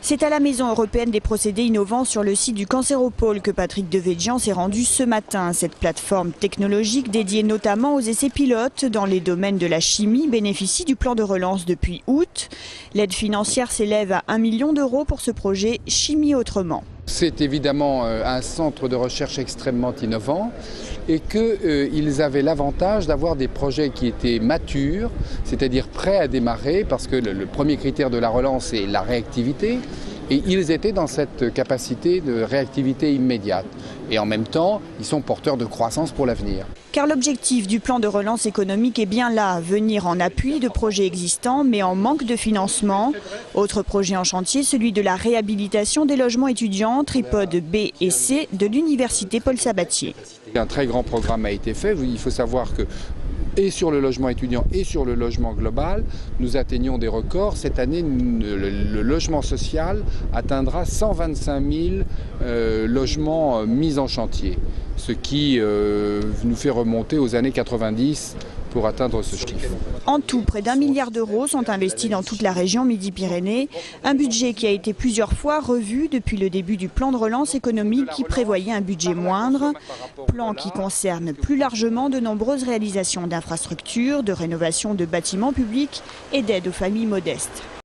C'est à la Maison européenne des procédés innovants sur le site du Cancéropole que Patrick Devedjian s'est rendu ce matin. Cette plateforme technologique dédiée notamment aux essais pilotes dans les domaines de la chimie bénéficie du plan de relance depuis août. L'aide financière s'élève à 1 million d'euros pour ce projet Chimie autrement. C'est évidemment un centre de recherche extrêmement innovant et qu'ils avaient l'avantage d'avoir des projets qui étaient matures, c'est-à-dire prêts à démarrer, parce que le premier critère de la relance est la réactivité. Et ils étaient dans cette capacité de réactivité immédiate. Et en même temps, ils sont porteurs de croissance pour l'avenir. Car l'objectif du plan de relance économique est bien là, venir en appui de projets existants, mais en manque de financement. Autre projet en chantier, celui de la réhabilitation des logements étudiants, tripodes B et C de l'université Paul Sabatier. Un très grand programme a été fait. Il faut savoir que et sur le logement étudiant et sur le logement global, nous atteignons des records. Cette année, le logement social atteindra 125 000 logements mis en chantier, ce qui nous fait remonter aux années 90 pour atteindre ce chiffre. En tout, près d'1 milliard d'euros sont investis dans toute la région Midi-Pyrénées. Un budget qui a été plusieurs fois revu depuis le début du plan de relance économique qui prévoyait un budget moindre. Plan qui concerne plus largement de nombreuses réalisations d'infrastructures, de rénovation de bâtiments publics et d'aide aux familles modestes.